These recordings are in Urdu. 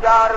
4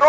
2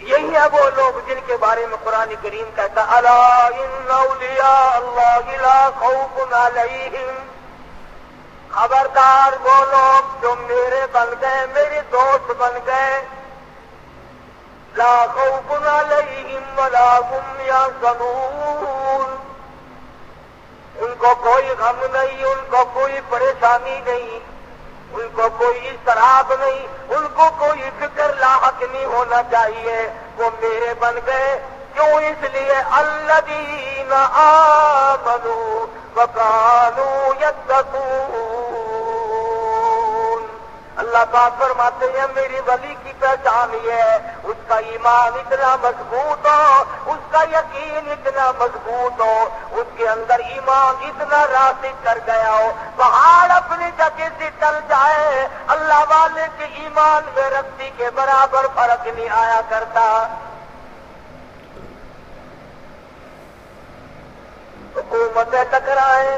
یہی ہے وہ لوگ جن کے بارے میں قرآن کریم کہتا الا ان اولیاء اللہ لا خوف علیہم، خبردار وہ لوگ جو میرے بن گئے، میرے دوست بن گئے، لا خوف علیہم ولا هم یحزنون، ان کو کوئی غم نہیں، ان کو کوئی پریشانی نہیں، ان کو کوئی اضطراب نہیں، ان کو کوئی فکر لاحق نہیں ہونا چاہیے، وہ میرے بن گئے۔ کیوں؟ اس لیے الذین آمنوا وکانوا یتقون، اللہ پاک فرماتے ہیں میری ولی کی پہچان یہ ہے اس کا ایمان اتنا مضبوط ہو، اس کا یقین اتنا مضبوط ہو، اس کے اندر ایمان اتنا راسخ کر گیا ہو، پہاڑ اپنی جگہ سے ٹل جائے، اللہ والے کے ایمان میں رسی کے برابر فرق نہیں آیا کرتا۔ حکومتیں ٹکرائیں،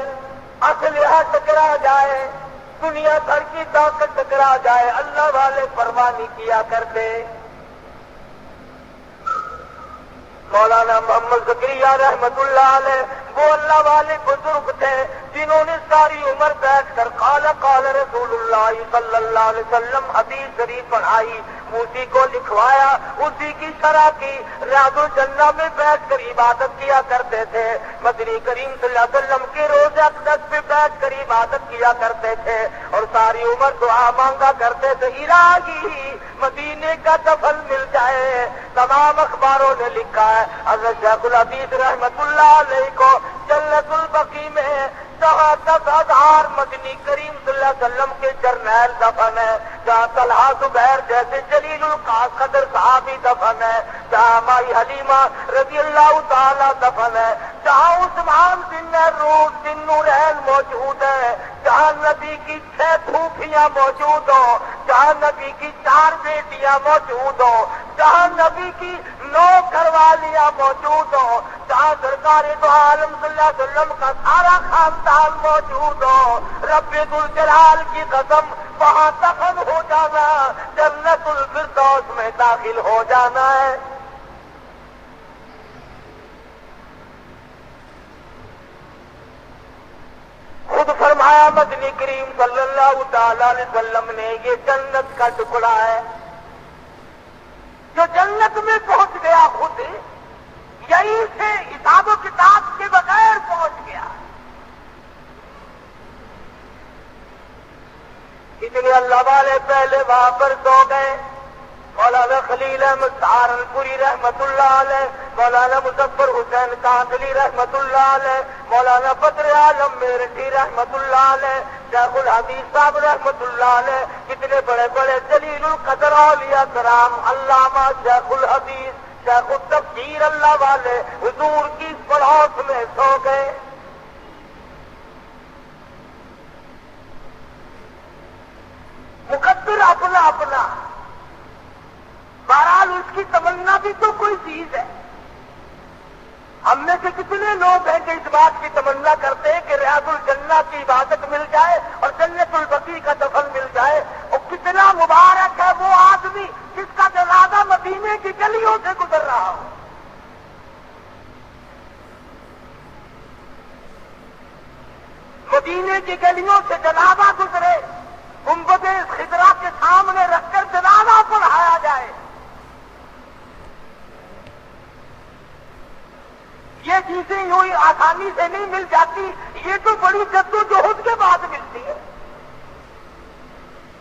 اسلحہ ٹکرا جائے، دنیا بھر کی طاقت ٹکرا جائے، اللہ والے پرواہ نہیں کیا کرتے۔ مولانا محمد زکریا رحمت اللہ علیہ وہ اللہ والے بزرگ تھے جنہوں نے ساری عمر بیٹھ کر قال قال رسول اللہ صلی اللہ علیہ وسلم حدیث شریف پڑھائی، اسی کو لکھوایا، اسی کی شرح کی، ریاض الجنہ میں بیٹھ کر عبادت کیا کرتے تھے، مدنی کریم صلی اللہ علیہ وسلم کے روزے اقدس پہ بیٹھ کر عبادت کیا کرتے تھے، اور ساری عمر دعا مانگا کرتے تھے الہی مدینے کا دفن مل جائے۔ تمام اخباروں نے لکھا ہے حضرت شیخ الحدیث رحمت اللہ علیہ کو جنت البقیع میں 10,000 مدنی کریم صلی اللہ علیہ وسلم کے جرنیل دفن ہے، جہاں طلحہ زبیر جیسے جلیل القدر صحابی دفن ہے، جہاں مائی حلیمہ رضی اللہ تعالی دفن ہے، جہاں عثمان بن ذی النورین موجود ہے، جہاں نبی کی 6 پھوپھیاں موجود ہوں، جہاں نبی کی 4 بیٹیاں موجود ہوں، جہاں نبی کی 9 گھر والیاں موجود ہوں، جہاں سرکار دو عالم صلی اللہ علیہ وسلم کا سارا خاندان موجود ہو، رب ذوالجلال کی قسم وہاں دفن ہو جانا، جنت الفردوس میں داخل ہو جانا ہے۔ خود فرمایا مدنی کریم صلی اللہ تعالی علیہ وسلم نے یہ جنت کا ٹکڑا ہے جو جنت میں پہنچ گیا، خود یہیں سے حساب و کتاب کے بغیر پہنچ گیا۔ اتنے اللہ والے پہلے وہاں پر سو گئے، مولانا خلیل احمد سہارنپوری رحمت اللہ علیہ، مولانا مظفر حسین کاندلی رحمت اللہ علیہ، مولانا بدر عالم میرٹھی رحمت اللہ علیہ، شیخ الحدیث صاحب رحمت اللہ علیہ، کتنے بڑے بڑے جلیل القدر اولیاء کرام، علامہ شیخ الحدیث، شیخ التفسیر اللہ والے حضور کی پڑوس میں سو گئے۔ مقدر اپنا اپنا، بہرحال اس کی تمنا بھی تو کوئی چیز ہے۔ ہم میں سے کتنے لوگ ہیں کہ اس بات کی تمنا کرتے ہیں کہ ریاض الجنہ کی عبادت مل جائے اور جنت البقیع کا دفن مل جائے، اور کتنا مبارک ہے وہ آدمی جس کا جنازہ مدینے کی گلیوں سے گزر رہا ہو۔ مدینے کی گلیوں سے جنازہ گزرے، گنبد خضرا کے سامنے رکھ کر جنازہ پڑھایا جائے، یہ چیزیں یوں ہی آسانی سے نہیں مل جاتی، یہ تو بڑی جدوجہد کے بعد ملتی ہے۔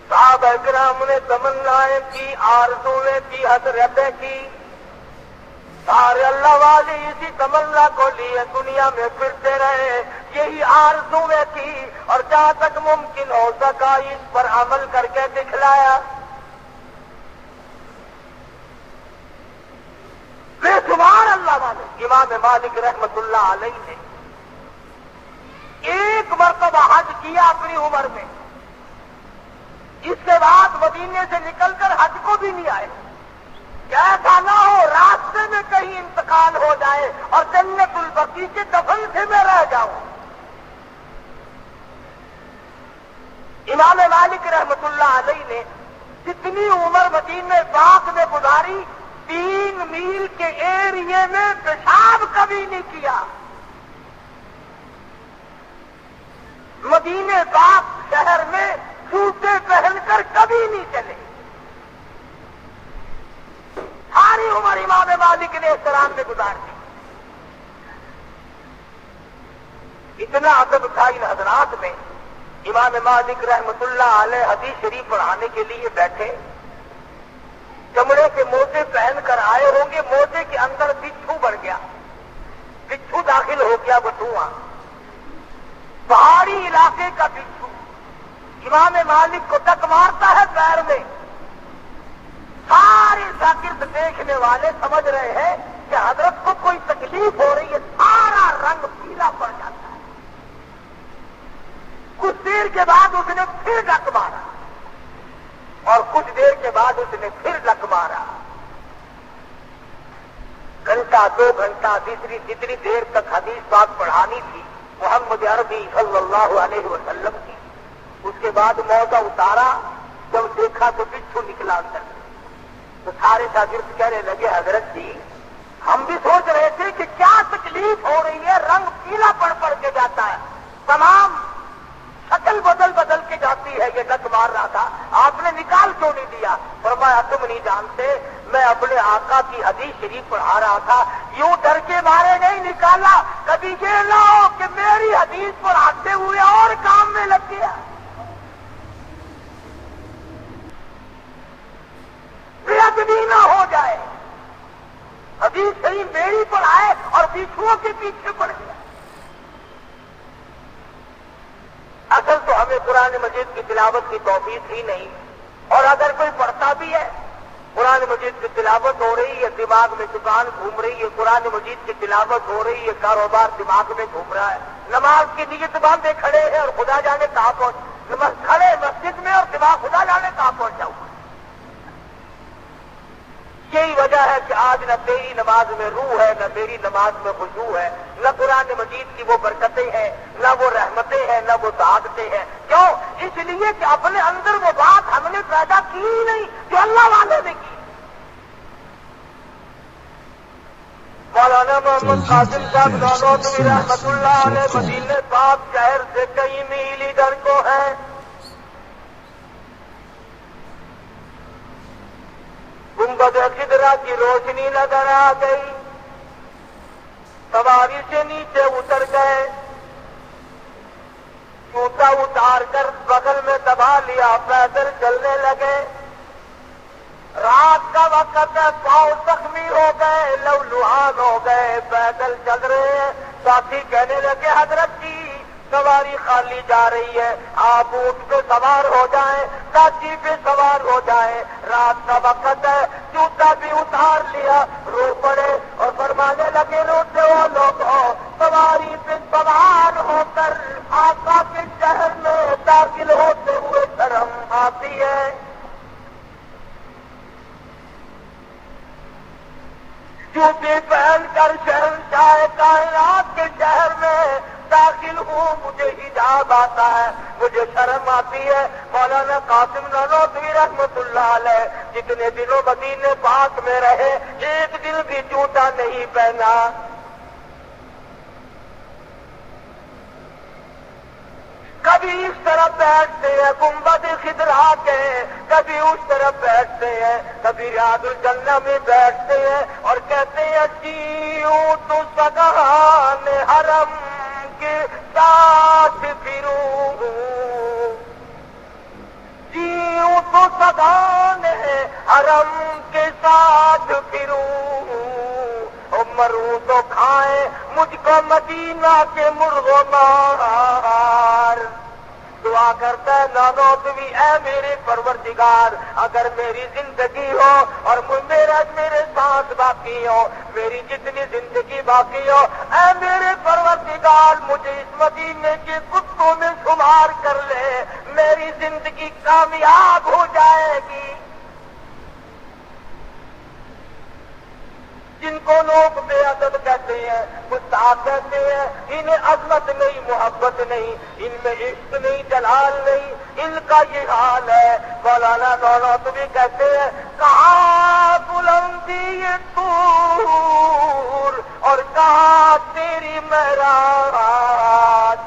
صحابہ کرام نے تمنائیں کی، آرزویں کی، حسرتیں کی، سارے اللہ والے اسی تمنا کو لیے دنیا میں پھرتے رہے، یہی آرزویں کی، اور جہاں تک ممکن ہو سکا اس پر عمل کر کے دکھلایا۔ بے شمار اللہ والے، امام مالک رحمت اللہ علیہ نے ایک مرتبہ حج کیا اپنی عمر میں، اس کے بعد مدینے سے نکل کر حج کو بھی نہیں آئے، ایسا نہ ہو راستے میں کہیں انتقال ہو جائے اور جنت البقیع کے دفن سے میں رہ جاؤں۔ امام مالک رحمت اللہ علیہ نے جتنی عمر مدینے پاک میں گزاری 3 میل کے ایریے میں پیشاب کبھی نہیں کیا. مدینے پاک شہر میں جوتے پہن کر کبھی نہیں چلے. ساری عمر امام مالک نے احترام میں گزار دی. اتنا ادب تھا ان حضرات میں. امام مالک رحمت اللہ علیہ حدیث شریف پڑھانے کے لیے بیٹھے, چمڑے کے موزے پہن کر آئے ہوں گے, موزے کے اندر بچھو بڑھ گیا, بچھو داخل ہو گیا بٹھوا, پہاڑی علاقے کا بچھو امام مالک کو ٹک مارتا ہے پیر میں. سارے شاگرد دیکھنے والے سمجھ رہے ہیں کہ حضرت کو کوئی تکلیف ہو رہی ہے, سارا رنگ پیلا پڑ جاتا ہے. کچھ دیر کے بعد اس نے پھر ڈک مارا, اور کچھ دیر کے بعد اس نے پھر ڈک مارا. گھنٹہ 2 گھنٹہ جتنی دیر تک حدیث پاک پڑھانی تھی محمد عربی صلی اللہ علیہ وسلم کی. اس کے بعد موزہ اتارا, جب دیکھا تو بچھو نکلا اندر. تو سارے شاگرد کہنے لگے حضرت جی ہم بھی سوچ رہے تھے کہ کیا تکلیف ہو رہی ہے, رنگ پیلا پڑ کے جاتا ہے, تمام شکل بدل کے جاتی ہے, یہ ڈک مار رہا تھا, آپ نے نکال کیوں نہیں دیا؟ فرمایا تم نہیں جانتے, میں اپنے آقا کی حدیث شریف پڑھا رہا تھا, یوں ڈر کے مارے نہیں نکالا, کبھی یہ نہ ہو کہ میری حدیث پڑھاتے ہوئے اور کام میں لگ گیا. بھی نہ ہو جائے, حدیث صحیح میری پڑھائے اور بچھوؤں کے پیچھے پڑ گیا. اصل تو ہمیں قرآن مجید کی تلاوت کی توفیق ہی نہیں, اور اگر کوئی پڑھتا بھی ہے, قرآن مجید کی تلاوت ہو رہی ہے, دماغ میں دکان گھوم رہی ہے, قرآن مجید کی تلاوت ہو رہی ہے, کاروبار دماغ میں گھوم رہا ہے, نماز کی نیت باندھے کھڑے ہیں اور خدا جانے کہاں پہنچ, کھڑے مسجد میں اور دماغ خدا جانے کہاں پہنچا ہوا. یہی وجہ ہے کہ آج نہ تیری نماز میں روح ہے, نہ میری نماز میں خشوع ہے, نہ قرآن مجید کی وہ برکتیں ہیں, نہ وہ رحمتیں ہیں, نہ وہ سعادتیں ہیں. کیوں؟ اس لیے کہ اپنے اندر وہ بات ہم نے پیدا کی ہی نہیں جو اللہ والے نے کی. مولانا محمد قاسم صاحب نانوتوی رحمت اللہ علیہ مدینے پاک شہر سے کئی میل ادھر کو ہے. گنبد خضرا کی روشنی نظر آ گئی, سواری سے نیچے اتر گئے, جوتا اتار کر بغل میں دبا لیا, پیدل چلنے لگے. رات کا وقت ہے, پاؤں زخمی ہو گئے, لہولہان ہو گئے, پیدل چل رہے ہیں. ساتھی کہنے لگے حضرت جی سواری خالی جا رہی ہے, آپ اونٹ پہ سوار ہو جائیں, ساتھی پہ سوار ہو جائیں, رات کا وقت ہے. جوتا بھی اتار لیا, رو پڑے اور فرمانے لگے روتے ہو لوگ ہو, سواری پہ سوار ہو کر آقا کے شہر میں داخل ہوتے ہوئے شرم آتی ہے. جوتے پہن کر شہنشاہ کائنات کے شہر میں داخل ہوں, مجھے حجاب آتا ہے, مجھے شرم آتی ہے. مولانا قاسم نانوتوی رحمت اللہ علیہ جتنے دنوں مدینے پاک میں رہے, ایک دن بھی جوتا نہیں پہنا. کبھی اس طرف بیٹھتے ہیں گنبد خضرا کے, کبھی اس طرف بیٹھتے ہیں, کبھی ریاض الجنہ میں بیٹھتے ہیں اور کہتے ہیں جیوں تو سگان حرم کے ساتھ پھروں, جیوں تو سگان حرم کے ساتھ پھروں, مروں تو کھائیں مجھ کو مدینہ کے مرغ و مار. دعا کرتا ہے نانوتوی اے میرے پروردگار, اگر میری زندگی ہو اور میرے سانس باقی ہو, میری جتنی زندگی باقی ہو, اے میرے پروردگار مجھے اس مدینے کے کتوں میں شمار کر لے, میری زندگی کامیاب ہو جائے گی. جن کو لوگ بے ادب کہتے ہیں, گستاخ کہتے ہیں, انہیں عظمت نہیں, محبت نہیں, ان میں عشق نہیں, جلال نہیں, ان کا یہ حال ہے. مولانا نانوتوی کہتے ہیں کہاں بلند دیے طور اور کہا تیری معراج،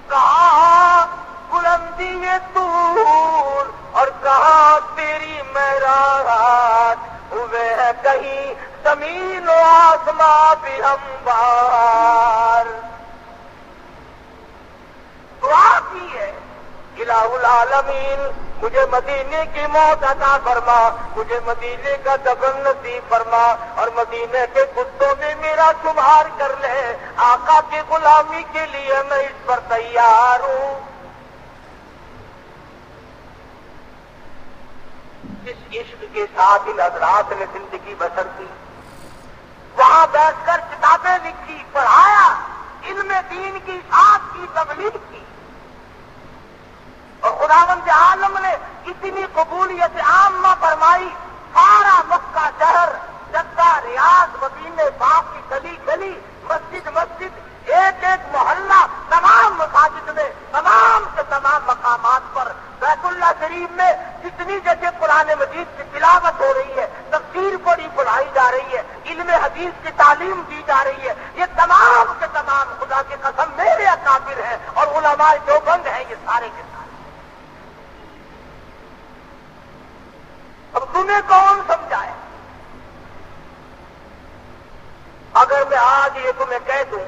کہا بلندی طور اور کہا تیری معراج، ہوئے ہے کہیں زمین و آسماں بھی ہموار۔ دعا کی ہے الہ العالمین مجھے مدینے کی موت عطا فرما، مجھے مدینے کا دفن نصیب فرما، اور مدینے کے کتوں میں میرا شمار کر لے، آقا کی غلامی کے لیے میں اس پر تیار ہوں۔ جس عشق کے ساتھ ان حضرات نے زندگی بسر کی، وہاں بیٹھ کر کتابیں لکھی، پڑھایا، علم دین کی اشاعت کی، تبلیغ کی، اور خداوند عالم نے اتنی قبولیت عامہ فرمائی، سارا مکہ شہر، جدہ، ریاض، مدینے پاک کی گلی گلی، مسجد مسجد، ایک ایک محلہ، تمام مساجد میں، تمام سے تمام مقامات پر، بیت اللہ شریف میں جتنی جگہ قرآن مجید کی تلاوت ہو رہی ہے، تفسیر پڑھی پڑھائی جا رہی ہے، علم حدیث کی تعلیم دی جا رہی ہے، یہ تمام کے تمام خدا کی قسم میرے اکابر ہیں اور علماء دیوبند ہیں، یہ سارے کے سارے۔ اب تمہیں کون سمجھائے؟ اگر میں آج یہ تمہیں کہہ دوں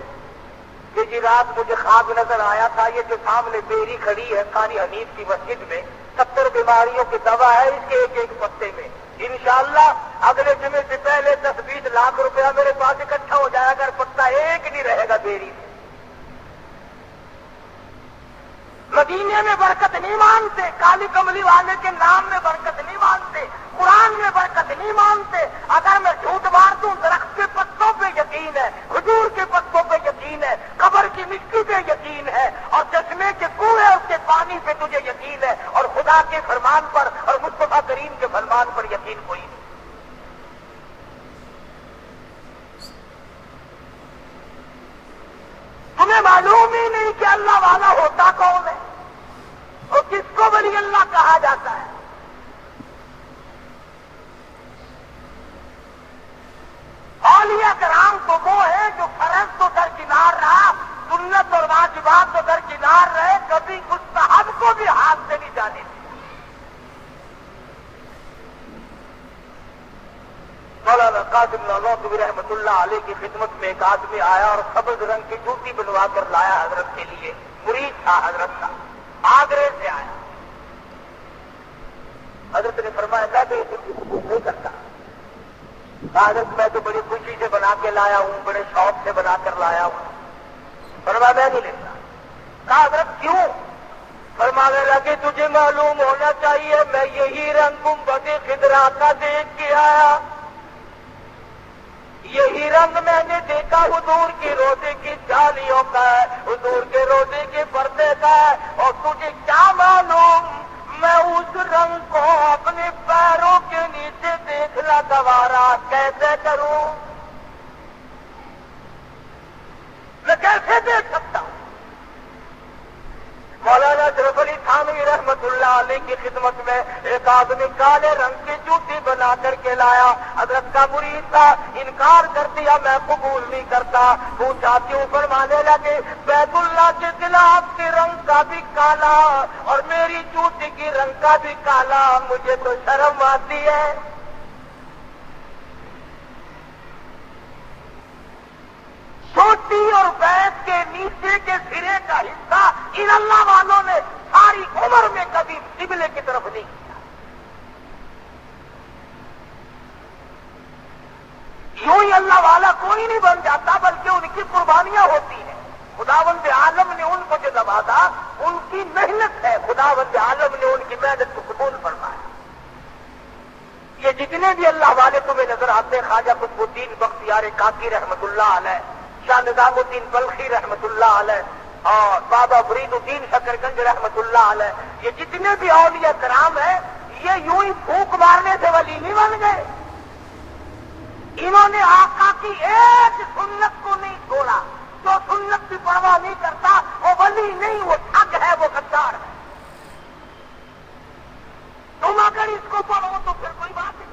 کہ جی رات مجھے خواب نظر آیا تھا، یہ جو سامنے بیری کھڑی ہے قاری حنیف کی مسجد میں، 70 بیماریوں کی دوا ہے اس کے ایک ایک پتے میں، انشاءاللہ اگلے جمعے سے پہلے 10-20 لاکھ روپیہ میرے پاس اکٹھا ہو جائے، اگر پتا ایک نہیں رہے گا بیری میں۔ مدینے میں برکت نہیں مانتے، کالی کملی والے کے نام میں برکت نہیں مانتے، قرآن میں برکت نہیں مانتے۔ اگر میں جھوٹ مار دوں، درخت کے پتوں پہ یقین ہے، کھجور کے پتوں پہ یقین ہے، قبر کی مٹی پہ یقین ہے، اور چشمے کے کنویں اس کے پانی پہ تجھے یقین ہے، اور خدا کے فرمان پر اور مصطفیٰ کریم کے فرمان پر یقین کوئی نہیں۔ تمہیں معلوم ہی نہیں کہ اللہ والا ہوتا کون ہے اور کس کو ولی اللہ کہا جاتا ہے۔ اولیاء کرام تو وہ ہے جو فرض تو درکنار رہا، سنت اور واجبات تو درکنار رہے، کبھی مستحب کو بھی ہاتھ سے نہیں جانے دیا۔ مولانا قاسم نانوتوی رحمۃ اللہ علیہ کی خدمت میں ایک آدمی آیا اور سبز رنگ کی جوتی بنوا کر لایا حضرت کے لیے، مرید تھا حضرت کا، آگرے سے آیا۔ حضرت نے فرمایا میں تو یہ جوتی قبول نہیں کرتا۔ حضرت میں تو بڑی خوشی سے بنا کے لایا ہوں، بڑے شوق سے بنا کر لایا ہوں۔ فرمایا میں نہیں لیتا۔ کہا حضرت کیوں؟ فرمانے لگے تجھے معلوم ہونا چاہیے میں یہی رنگ گنبد خضرا کا دیکھ کے آیا، یہی رنگ میں نے دیکھا حضور کی روزے کی جالیوں کا ہے، حضور کے روزے کے پردے کا ہے، اور تجھے کیا معلوم میں اس رنگ کو اپنے پیروں کے نیچے دیکھنا گوارا کیسے کروں؟ میں کیسے دیکھ سکتا ہوں؟ مولانا اشرف علی تھانوی رحمۃ اللہ علیہ کی خدمت میں ایک آدمی کالے رنگ کی جوتی بنا کر کے لایا، حضرت کا مرید تھا، انکار کر دیا میں قبول نہیں کرتا۔ پوچھا کیوں؟ فرمانے لگے بیت اللہ کے خلاف کے رنگ کا بھی کالا اور میری جوتی کی رنگ کا بھی کالا، مجھے تو شرم آتی ہے۔ چھوٹی اور بیت کے نیچے کے سرے کا حصہ ان اللہ والوں نے ساری عمر میں کبھی قبلے کی طرف نہیں کیا۔ یوں ہی اللہ والا کوئی نہیں بن جاتا، بلکہ ان کی قربانیاں ہوتی ہیں۔ خداوند عالم نے ان کو جو نوازا ان کی محنت ہے، خداوند عالم نے ان کی محنت کو قبول فرمایا۔ یہ جتنے بھی اللہ والے تمہیں نظر آتے ہیں، خواجہ قطب الدین بختیار کاکی رحمۃ اللہ علیہ، شاہ نظام الدین بلخی رحمۃ اللہ علیہ، اور بابا فرید الدین شکرگنج رحمۃ اللہ علیہ، یہ جتنے بھی اولیاء کرام ہیں یہ یوں ہی پھونک مارنے سے ولی نہیں بن گئے۔ انہوں نے آقا کی ایک سنت کو نہیں چھوڑا، جو سنت کی پرواہ نہیں کرتا وہ ولی نہیں، وہ ٹھگ ہے، وہ غدار ہے۔ تم اگر اس کو پڑھو تو پھر کوئی بات نہیں۔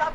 10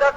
10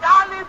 40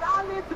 40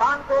500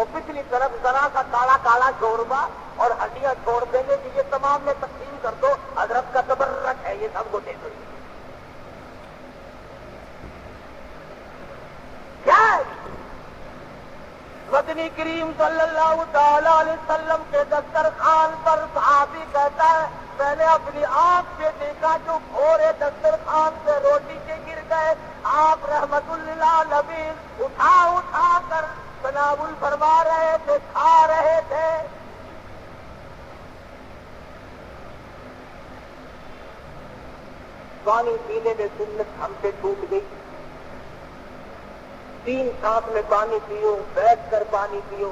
اور پچھلی طرف ذرا سا کالا کالا شوربا اور ہڈیاں چھوڑ دیں گے کہ یہ تمام میں تقسیم کر دو، حضرت کا تبرک ہے، یہ سب کو دے دو۔ کیا مدنی کریم صلی اللہ تعالی علیہ وسلم کے دسترخوان پر صحابی کہتا ہے میں نے اپنی آنکھ سے دیکھا جو بھورے دسترخوان سے روٹی کے گر گئے، آپ رحمت اللہ علیہ اٹھا اٹھا کر تناول فرما رہے تھے، کھا رہے تھے۔ پانی پینے میں سنت ہم سے چھوٹ گئی۔ 3 سانس میں پانی پیو، بیٹھ کر پانی پیو۔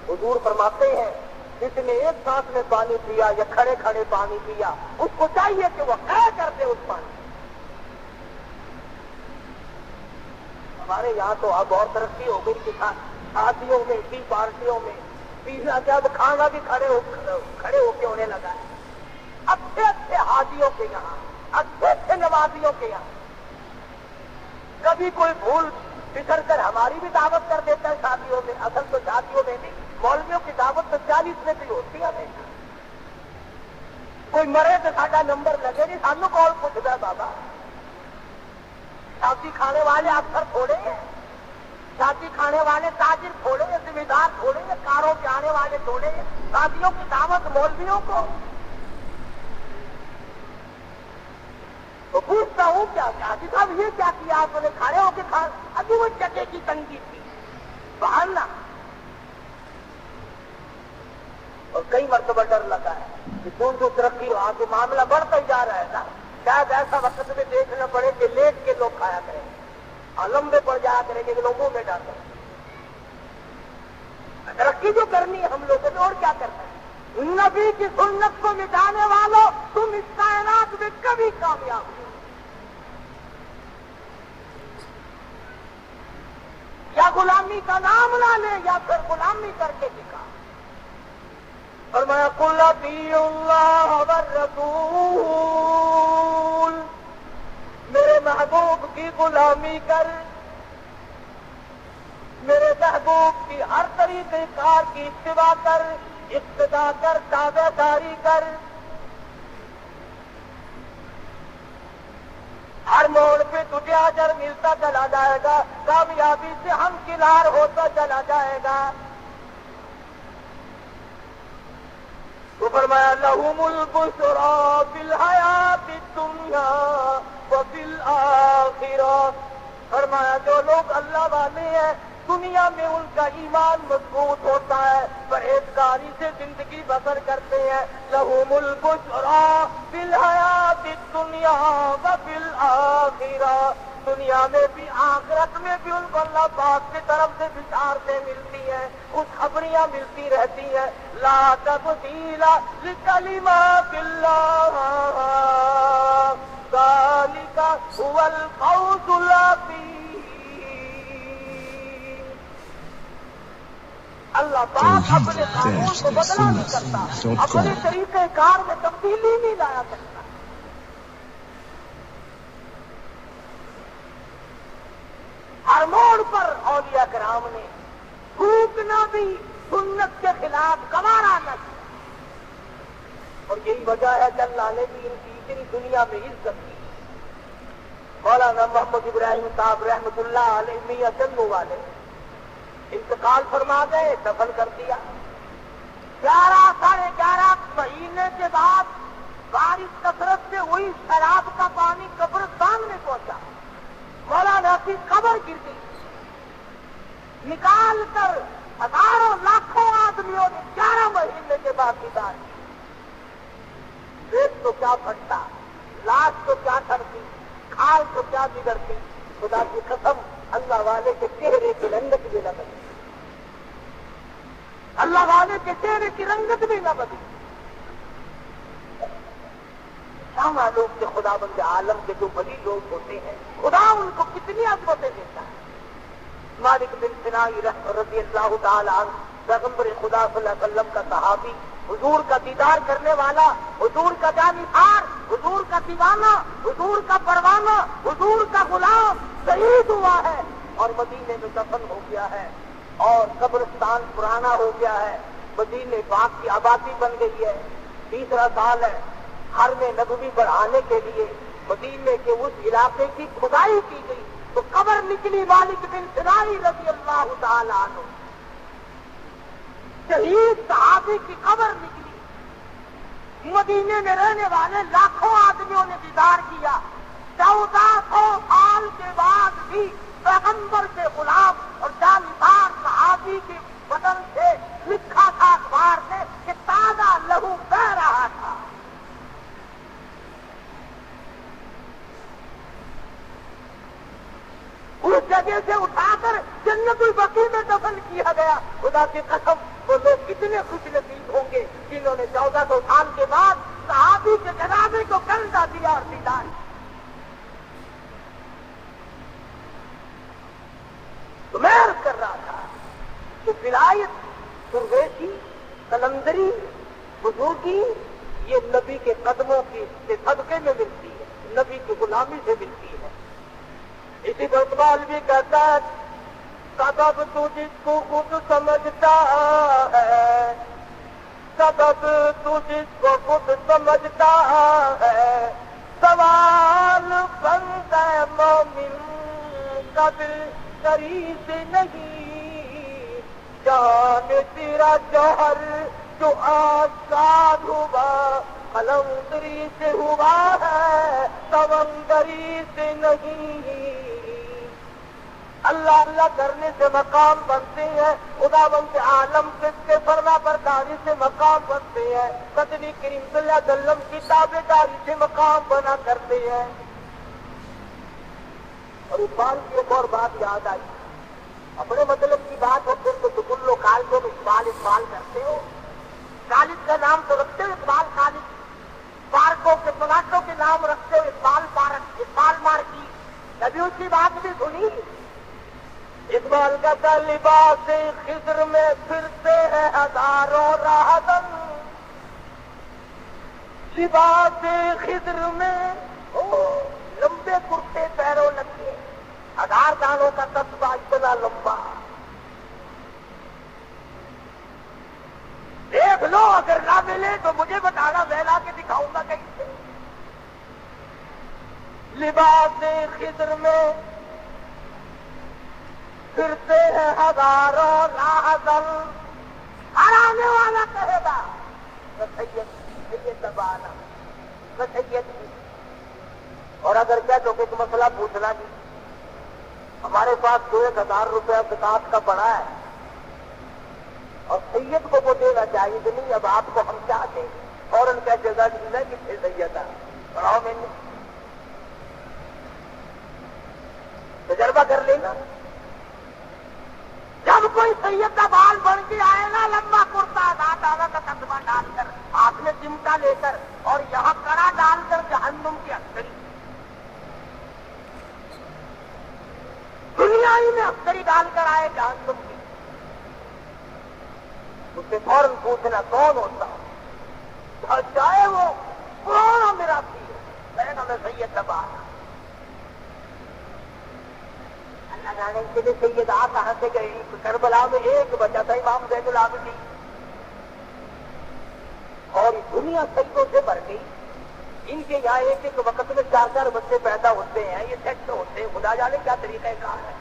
حضور فرماتے ہیں جس نے 1 سانس میں پانی پیا یا کھڑے کھڑے پانی پیا اس کو چاہیے کہ وہ قے کر دے اس پانی۔ ہمارے یہاں تو اب اور ترقی ہو گئی کہ شادیوں میں، ٹی پارٹیوں میں پیزا جب کھانا بھی کھڑے ہو کے ہونے لگا ہے۔ اچھے اچھے حاجیوں کے یہاں، اچھے اچھے نمازیوں کے یہاں کبھی کوئی بھول بکھر کر ہماری بھی دعوت کر دیتا ہے شادیوں میں۔ اصل تو شادیوں میں نہیں، مولویوں کی دعوت تو 40 میں بھی ہوتی ہے ہمیشہ۔ کوئی مرے تو ساڈا نمبر لگے نہیں، سانو کون پوچھتا ہے بابا؟ شادی کھانے والے افسر تھوڑے ہیں، شادی کھانے والے تاجر تھوڑے ہیں، ذمہ دار تھوڑے ہیں، کاروں پہ آنے والے تھوڑے ہیں۔ شادیوں کی دعوت مولویوں کو تو پوچھتا ہوں کیا حاجی صاحب یہ کیا کیا آپ نے؟ کھڑے ہو کے کھا، ابھی وہ جگہ کی تنگی تھی، بہانا۔ اور کئی مرتبہ ڈر لگا ہے کہ جو ترقی ہو آگے معاملہ بڑھتا ہی جا رہا ہے نا، شاید ایسا وقت میں دیکھنا پڑے کہ لیٹ کے لوگ کھایا کریں گے اور لمبے پڑ جایا کریں گے کہ لوگوں میں ڈر کریں۔ ترقی جو کرنی ہے ہم لوگوں نے، اور کیا کرنا ہے؟ نبی کی سنت کو مٹانے والوں تم اس کائنات میں کبھی کامیاب نہیں۔ یا غلامی کا نام نہ لے یا پھر غلامی کر کے دکھا۔ فرمایا قل اطیعوا اللہ والرسول، میرے محبوب کی غلامی کر، میرے محبوب کی ہر طریقے کار کی اتباع کر، اقتدا کر، تابع داری کر۔ ہر موڑ پہ تجھے اجر ملتا چلا جائے گا، کامیابی سے ہمکنار ہوتا چلا جائے گا۔ تو فرمایا لہم البشریٰ فی الحیاۃ الدنیا وفی الآخرہ، فرمایا جو لوگ اللہ والے ہیں دنیا میں ان کا ایمان مضبوط ہوتا ہے، پرہیزگاری سے زندگی بسر کرتے ہیں۔ لہم البشریٰ فی الحیاۃ الدنیا وفی الآخرہ، دنیا میں بھی آخرت میں بھی ان کو اللہ پاک کی طرف سے بشارتیں ملتی ہیں، خوشخبریاں ملتی رہتی ہیں۔ لا تبدیل لکلمات اللہ ذالک هو الفوز العظیم۔ اللہ پاک اپنے قانون کو بدلا نہیں کرتا، اپنے طریقہ کار میں تبدیلی نہیں لایا کرتا۔ ہر موڑ پر اولیاء کرام نے تھوکنا بھی سنت کے خلاف گوارا نہ کیا، اور یہی وجہ ہے کہ اللہ نے بھی ان کی اتنی دنیا میں عزت کی۔ مولانا محمد ابراہیم صاحب رحمۃ اللہ علیہ میاں جنگو والے انتقال فرما گئے، دفن کر دیا۔ 11 مہینے کے بعد بارش کثرت سے ہوئی، سیلاب کا پانی قبرستان میں پہنچا، مولانا کی قبر گر گئی، نکال کر ہزاروں لاکھوں آدمیوں نے 11 مہینے کے بعد دیدار کی۔ پیٹ تو کیا پھٹتا، لاش تو کیا ٹھرتی، کھال تو کیا بگڑتی، خدا کی قسم اللہ والے کے چہرے کی رنگت بھی نہ بدلی، اللہ والے کے چہرے کی رنگت بھی نہ بدلی۔ کیا معلوم کہ خدا بند عالم کے جو بڑی لوگ ہوتے ہیں خدا ان کو کتنی عظمتیں دیتا ہے۔ مالک بن سنائی رضی اللہ تعالی عنہ پیغمبر خدا صلی اللہ علیہ وسلم کا صحابی، حضور کا دیدار کرنے والا، حضور کا جانثار، حضور کا دیوانہ، حضور کا پروانہ، حضور کا غلام شہید ہوا ہے اور مدینے میں دفن ہو گیا ہے۔ اور قبرستان پرانا ہو گیا ہے، مدینے پاک کی آبادی بن گئی ہے، تیسرا سال ہے، حرم نبوی بڑھانے کے لیے مدینے کے اس علاقے کی کھدائی کی گئی تو قبر نکلی مالک بن سنانی رضی اللہ تعالی عنہ، شہید صحابی کی قبر نکلی۔ مدینے میں رہنے والے لاکھوں آدمیوں نے دیدار کیا، 1400 سال کے بعد بھی پیغمبر کے غلام اور جانبدار صحابی کے بدن سے لکھا تھا اخبار نے کہ تازہ لہو بہ رہا تھا۔ اس جگہ سے اٹھا کر جنت البقیع میں دفن کیا گیا۔ خدا کی قسم وہ لوگ کتنے خوش نصیب ہوں گے جنہوں نے 1400 سال کے بعد صحابی کے جنازے کو کندھا دیا اور دیدار کیا۔ تو میں عرض کر رہا تھا کہ ولایت درویشی، قلندری، بزرگی یہ نبی کے قدموں کے صدقے میں ملتی ہے، نبی کی غلامی سے ملتی ہے۔ اسی پر اقبال بھی کہتا ہے سبب تو جس کو خود سمجھتا ہے، سبب تو جس کو خود سمجھتا ہے، سوال بنتا ہے مومن قبل کری سے نہیں، جان تیرا جوہر جو آزاد ہوا قلندری سے ہوا ہے، سمندری سے نہیں۔ اللہ اللہ کرنے سے مقام بنتے ہیں، خدا بند عالم کے فرما برداری سے مقام بنتے ہیں، قدری کریم صلی اللہ علیہ وسلم کی تابعداری سے مقام بنا کرتے ہیں۔ اور اقبال کی ایک اور بات یاد آئی، اپنے مطلب کی بات ہو پھر تو سکولوں کالجوں میں اقبال کرتے ہو، کالج کا نام تو رکھتے ہو اقبال کالج، پارکوں کے پلاٹوں کے نام رکھتے ہو اقبال پارک، اقبال مارکیٹ، کبھی اس کی بات بھی سنی؟ اقبال کا لباس خضر میں پھرتے ہیں ہزاروں راہدن، لباس خضر میں لمبے کرتے پیروں لگے، 1000 دانوں کا قصبہ اتنا لمبا، دیکھ لو اگر نہ ملے تو مجھے بتانا، میں لا کے دکھاؤں گا کہیں سے۔ لباس خضر میں پھرتے ہیں ہزاروں راہدر، ہر آنے والا کہے گا سید دبانا سید، اور اگر کیا تو کچھ مسئلہ پوچھنا بھی، ہمارے پاس 1000 روپیہ زکات کا پڑا ہے اور سید کو وہ دینا چاہیے کہ نہیں، اب آپ کو ہم کیا دیں؟ فوراً کیا جگہ دینا کہ سید ہے، پڑھاؤ میں نے تجربہ کر لینا۔ جب کوئی سید کا بال بن کے آئے نا، لمبا کرتا، 10 دانوں کا قصبہ ڈال کر، ہاتھ میں چمٹا لے کر اور یہاں کڑا ڈال کر جہنم کی عسکری، دنیا ہی میں عسکری ڈال کر آئے جہنم کی، اس سے فوراً پوچھنا کون ہوتا ہے، چاہے وہ پرانا میرا بھی ہے، میں سید دبانا، اللہ جانے کے لیے سید آ کہاں سے گئے؟ کربلا میں ایک بچہ تھا امام زین العابدین، اور دنیا سیدوں سے بھر گئی، ان کے یہاں ایک ایک وقت میں 4 بچے پیدا ہوتے ہیں، یہ سیکٹ ہوتے ہیں، خدا جانے کیا طریقہ کار ہے۔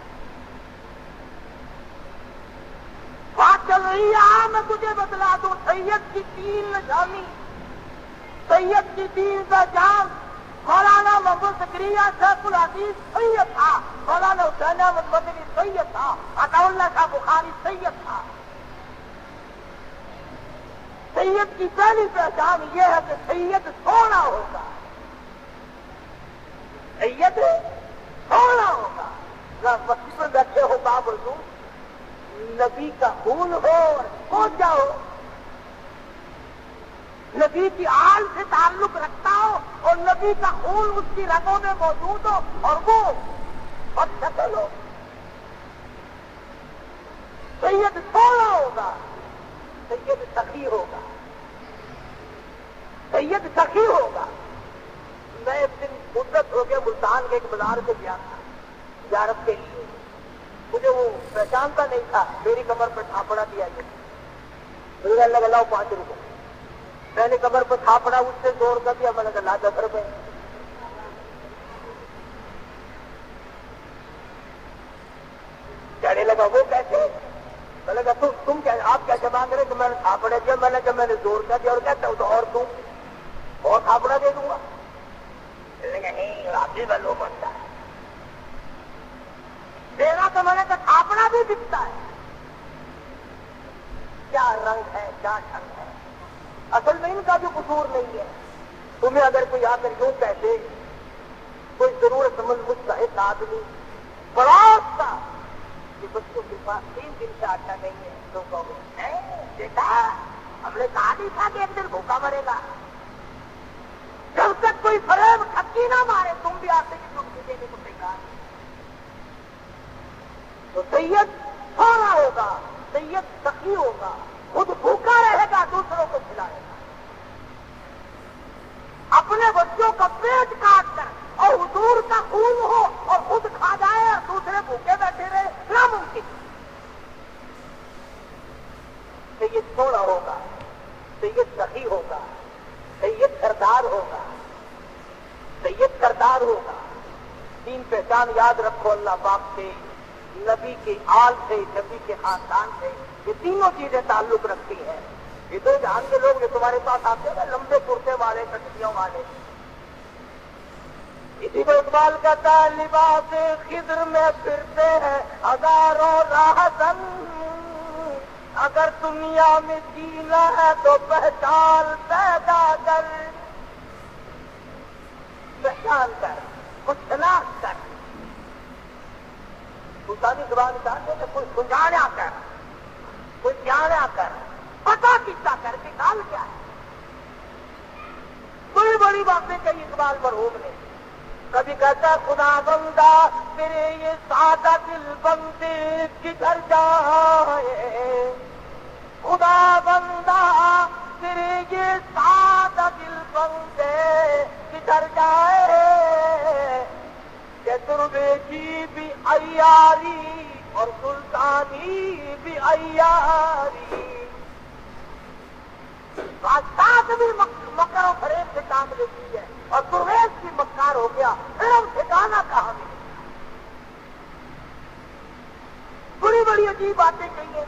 بات چل رہی ہے، میں تجھے بتلا دوں، سید کی 3 نشانی، سید کی 3 پہچان، مولانا محمد زکریا شیخ الحدیث سید تھا، مولانا حسین احمد مدنی سید تھا، عطا اللہ شاہ بخاری سید تھا۔ سید کی پہلی پہچان یہ ہے کہ سید سونا ہوگا، سید سونا ہوگا، مسجد میں بیٹھے ہو بابرزو، نبی کا خون ہو اور پہنچ جاؤ، نبی کی آل سے تعلق رکھتا ہو اور نبی کا خون اس کی رگوں میں موجود ہو اور وہ بدشکل ہو، سید سونا ہوگا، سید سخی ہوگا، سید سخی ہوگا۔ میں ایک دن مدت ہو گیا ملتان کے ایک بازار سے گیا تھا زیارت کے لیے، مجھے وہ پہچانتا نہیں تھا، میری کمر پر تھاپڑا دیا گیا، مجھے اللہ بلاؤ 5 روپے، میں نے کمر پر تھاپڑا اس سے زور کر دیا، میں نے کہا 10 روپے، کہنے لگا وہ کیسے؟ میں نے کہا تم کیا، آپ کیسے مانگ رہے کہ میں نے تھاپڑا دیا؟ میں نے کہا میں نے زور کر دیا، اور کہتا ہوں تو اور تم اور تھاپڑا دے دوں گا؟ نہیں آپ بھی بلو بنتا ہے دینا، تو میں نے کہا تھاپڑا بھی دکھتا ہے، کیا رنگ ہے کیا ڈھنگ ہے، اصل میں ان کا بھی قصور نہیں ہے، تمہیں اگر کوئی آ کر یوں کہتے، کوئی ضرورت مند مستحق آدمی بڑا تھا کہ بچوں کے پاس 3 دن سے آٹا نہیں ہے، تو کہو بیٹا ہم نے کہا نہیں تھا کہ ایک دن بھوکا مرے گا، جب تک کوئی فریب ٹھکی نہ مارے تم بھی آتے کہ تم سے دینے کو تیار، تو سید سونا ہوگا، سید سخی ہوگا، خود بھوکا رہے گا، دوسروں کو کھلائے گا، اپنے بچوں کا پیٹ کاٹ کر اور حضور کا خون ہو اور خود کھا جائے اور دوسرے بھوکے بیٹھے رہے، ناممکن۔ سید سونا ہوگا، سید سخی ہوگا، سید سردار ہوگا، سید سردار ہوگا۔ 3 پہچان یاد رکھو اللہ پاک سے، نبی کے آل سے، نبی کے خاندان سے، یہ تینوں چیزیں تعلق رکھتی ہیں۔ یہ 2 جہان کے لوگ جو تمہارے پاس آتے ہیں لمبے کرتے والے، کٹکیوں والے، اسی کو اقبال کہتا ہے لباس خضر میں پھرتے ہیں ہزاروں راہزن، اگر دنیا میں جینا ہے تو پہچان پیدا کر، پہچان کر، کچھ شناخت کر، سلطانی زبان چاہتے ہیں کوئی سنجھانا کر، کوئی جانا کر، پتا کتا کر کے کال کیا ہے۔ بڑی بڑی باتیں کہی اقبال مرحوم نے، کبھی کہتا خدا بندہ تیرے یہ سادہ دل بندے کدھر جائے، خدا بندہ تیرے یہ سادہ دل بندے کدھر جائے، کہ درویشی بھی عیاری اور سلطانی بھی عیاری، بادشاہ بھی مکر و فریب سے کام لیتی ہے اور درویش بھی مکار ہو گیا، پھر ہم ٹھکانا کہاں ملے۔ بڑی بڑی عجیب باتیں کہی ہیں،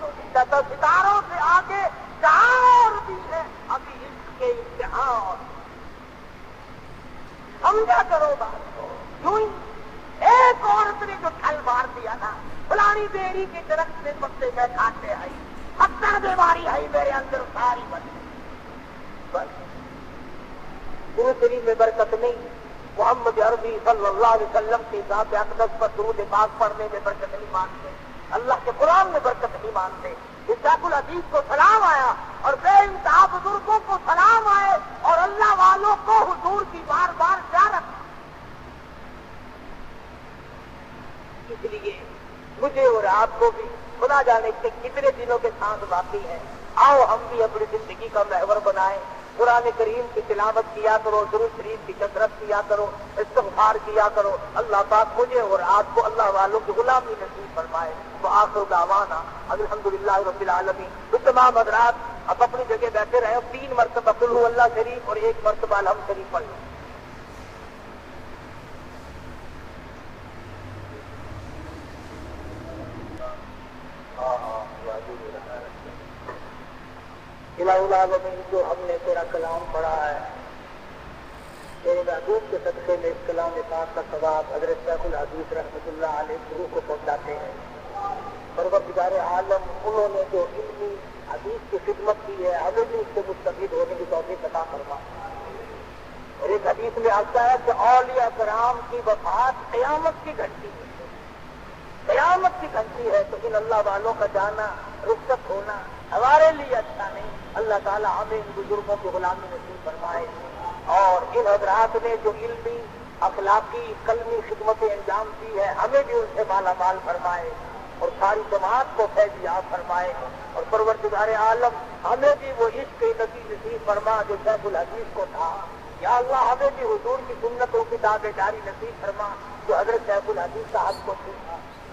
ستاروں سے آگے چار بھی ہے ابھی عشق کے امتحان، سمجھا کرو بات کو۔ یوں ہی ایک عورت نے جو ٹھل مار دیا نا، فلانی بیری کے درخت سے پتے میں کھاتے آئی، 70 بیماری آئی میرے اندر ساری بن بس، درود شریف میں برکت نہیں، محمد عربی صلی اللہ علیہ وسلم کی ذات اقدس پر درود پاک پڑھنے میں برکت نہیں مانتے، اللہ کے قرآن میں برکت نہیں مانتے۔ اسحاق العزیز کو سلام آیا اور بے انتہا بزرگوں کو سلام آئے اور اللہ والوں کو حضور کی بار بار زیارت۔ اس لیے مجھے اور آپ کو بھی خدا جانے کے کتنے دنوں کے ساتھ باقی ہے، آؤ ہم بھی اپنی زندگی کا محور بنائیں، قرآن کریم کی تلاوت کیا کرو، درود شریف کی کثرت کیا کرو، استغفار کیا کرو، اللہ پاک مجھے اور آپ کو اللہ والوں کی غلامی نصیب فرمائے۔ وآخر دعوانا الحمدللہ رب العالمین۔ تو تمام حضرات اب اپنی جگہ بیٹھے رہے، 3 مرتبہ قل ھو اللہ شریف اور 1 مرتبہ الحمد شریف پڑھ لو۔ الہ العالمین، جو ہم نے تیرا کلام پڑھا ہے، تیرے محبوب کے صدقے میں اس کلام پاک کا ثواب حضرت شیخ الحدیث رحمۃ اللہ علیہ گرو کو پہنچاتے ہیں۔ پروردگار عالم انہوں نے جو علمی حدیث کی خدمت کی ہے، ہمیں بھی اس سے مستفید ہونے کی توفیق عطا فرما۔ اور ایک حدیث میں آتا ہے کہ اولیاء کرام کی وفات قیامت کی گھنٹی ہے، قیامت کی گھنٹی ہے، تو ان اللہ والوں کا جانا، رخصت ہونا ہمارے لیے اچھا نہیں۔ اللہ تعالیٰ ہمیں ان بزرگوں کی غلامی نصیب فرمائے، اور ان حضرات نے جو علمی، اخلاقی، قلمی خدمتیں انجام دی ہے، ہمیں بھی ان سے مالا مال فرمائے اور ساری جماعت کو فیض یاب فرمائے، اور پروردگار عالم ہمیں بھی وہ عشق نبی نصیب فرما جو شیخ الحدیث کو تھا۔ یا اللہ ہمیں بھی حضور کی سنتوں کی تابعداری نصیب فرما جو حضرت شیخ الحدیث صاحب کو تھی۔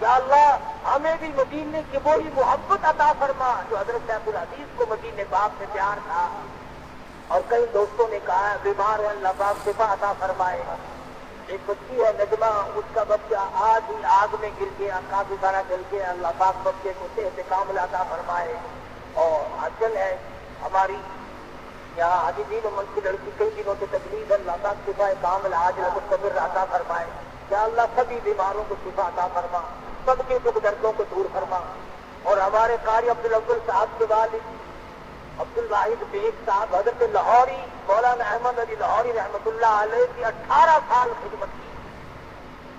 یا اللہ ہمیں بھی مدینے کی وہی محبت عطا فرما جو حضرت شیخ الحدیث کو مدینے پاک سے پیار تھا. اور کئی دوستوں نے کہا ہے بیمار ہے اللہ پاک شفا عطا فرمائے. ایک بچی ہے نجمہ, اس کا بچہ آج ہی آگ میں گر گیا, کافی سارا جل گیا. اللہ پاک بچے کو صحت کامل عطا فرمائے. اور اجل ہے ہماری یہاں حاجی دین امن کی لڑکی کئی دنوں سے تکلیف ہے, اللہ پاک شفا کامل عاجل مستمر عطا فرمائے. یا اللہ سبھی بیماروں کو شفا عطا فرما, سب کے دکھ دردوں کو دور فرما. اور ہمارے قاری عبدالاول صاحب کے والد عبد الواحد بیگ صاحب حضرت لاہوری مولانا احمد علی لاہوری رحمۃ اللہ علیہ کی 18 سال خدمت کی.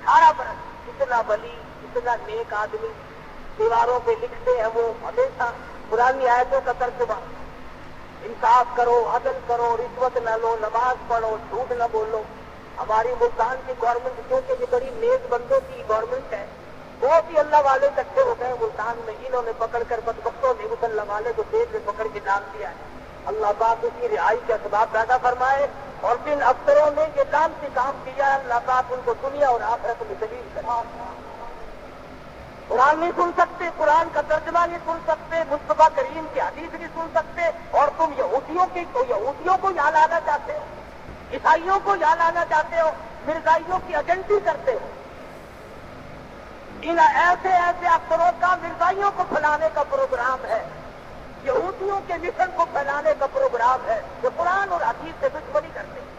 18 برس. اتنا ولی, اتنا نیک آدمی, دیواروں پہ لکھتے ہیں وہ ہمیشہ پرانی آیتوں کا ترجمہ, انصاف کرو, عدل کرو, رشوت نہ لو, نماز پڑھو, جھوٹ نہ بولو. ہماری ملتان کی گورنمنٹ کیونکہ یہ بڑی نیک بندوں کی گورنمنٹ ہے, بہت ہی اللہ والے اکٹھے ہو گئے ملتان میں. انہوں نے پکڑ کر بدبختوں نے اس اللہ والے کو جیل میں پکڑ کے ڈال دیا ہے. اللہ پاک اس کی رہائی کے اسباب پیدا فرمائے. اور جن افسروں نے یہ لانتی کام کیا ہے اللہ پاک ان کو دنیا اور آخرت میں ذلیل کرے. قرآن نہیں سن سکتے, قرآن کا ترجمہ نہیں سن سکتے, مصطفیٰ کریم کی حدیث نہیں سن سکتے, اور تم یہودیوں کو یہاں لانا چاہتے ہو, عیسائیوں کو یہاں لانا چاہتے ہو, مرزائیوں کی ایجنٹی کرتے ہو. ان ایسے افسروں کا مرزائیوں کو پھیلانے کا پروگرام ہے, یہودیوں کے مشن کو پھیلانے کا پروگرام ہے, جو قرآن اور حدیث سے دشمنی کرتے ہیں.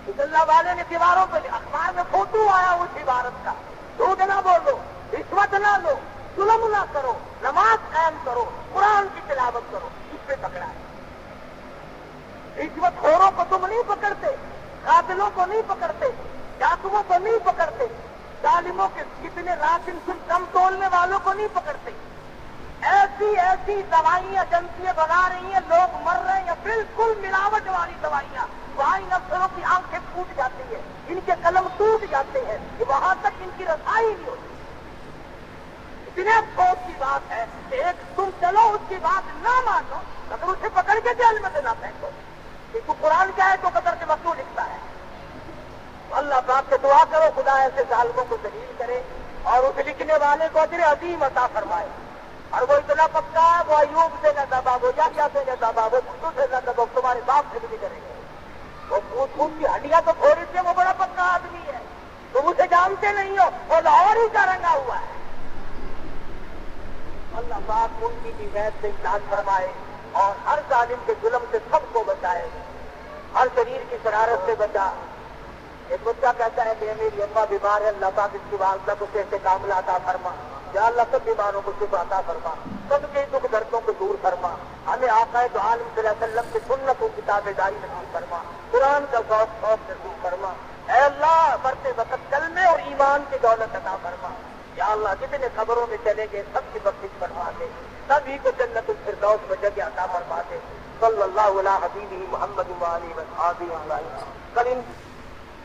اس اللہ والے نے دیواروں پہ اخبار میں فوٹو آیا اس عبارت کا, جھوٹ نہ بولو, رشوت نہ لو, ظلم نہ کرو, نماز قائم کرو, قرآن کی تلاوت کرو. اس پہ پکڑا ہے. رشوت خوروں کو تم نہیں پکڑتے, قاتلوں کو نہیں پکڑتے, جاسوسوں کو نہیں پکڑتے, ظالموں کے کتنے راشن کم تولنے والوں کو نہیں پکڑتے. ایسی دوائیاں ایجنسیاں بنا رہی ہیں, لوگ مر رہے ہیں بالکل ملاوٹ والی دوائیاں. وہاں ان افسروں کی آنکھیں پھوٹ جاتی ہیں, ان کے قلم ٹوٹ جاتے ہیں, وہاں تک ان کی رسائی نہیں ہوتی. اتنے افسوس کی بات ہے کہ ایک تم چلو اس کی بات نہ مانو, مگر اسے پکڑ کے جیل میں نہ پھینکو. تو قرآن کیا ہے تو قدر کے مکتوب لکھتا ہے. اللہ پاک سے دعا کرو خدا ایسے ظالموں کو ذلیل کرے اور اس لکھنے والے کو اجر عظیم عطا فرمائے. اور وہ اتنا پکا ہے, وہ ایوب سے نہ دبا, وہ یا سے نہ دبا, وہ خود سے نہ دبا, تمہارے باپ سے بھی نہیں کریں گے. وہ خود کی ہڈیاں تو تھوڑی سی, وہ بڑا پکا آدمی ہے, تم اسے جانتے نہیں ہو, وہ لاہور ہی کا رنگا ہوا ہے. اللہ پاک ان کی غیب سے امداد فرمائے اور ہر ظالم کے ظلم سے سب کو بچائے, ہر شریر کی شرارت سے بچا. ایک بچہ کہتا ہے کہ میری اماں بیمار ہے, اللہ پاک اس کی والدہ کو کیسے کامل عطا فرما. یا اللہ سب بیماروں کو شفا عطا فرما, سب کے دکھ دردوں کو دور فرما. ہمیں آقا دو عالم صلی اللہ علیہ وسلم کی سنت و کتاب داری نصیب فرما, قرآن کا ذوق نصیب فرما. اے اللہ مرتے وقت کلمے اور ایمان کی دولت عطا فرما. یا اللہ جتنے خبروں میں چلے گئے سب کی بخشش فرما دے, سبھی کو جنت الفردوس میں جگہ عطا فرما دے. صلی اللہ علیہ حبیبہ محمد وآلہ وصحبہ اجمعین.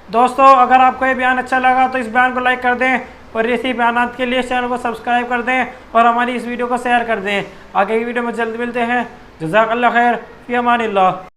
دوستو اگر آپ کو یہ بیان اچھا لگا تو اس بیان کو لائک کر دیں, اور ایسی بیانات کے لیے چینل کو سبسکرائب کر دیں, اور ہماری اس ویڈیو کو شیئر کر دیں. آگے کی ویڈیو میں جلد ملتے ہیں. جزاک اللہ خیر, فی امان اللہ.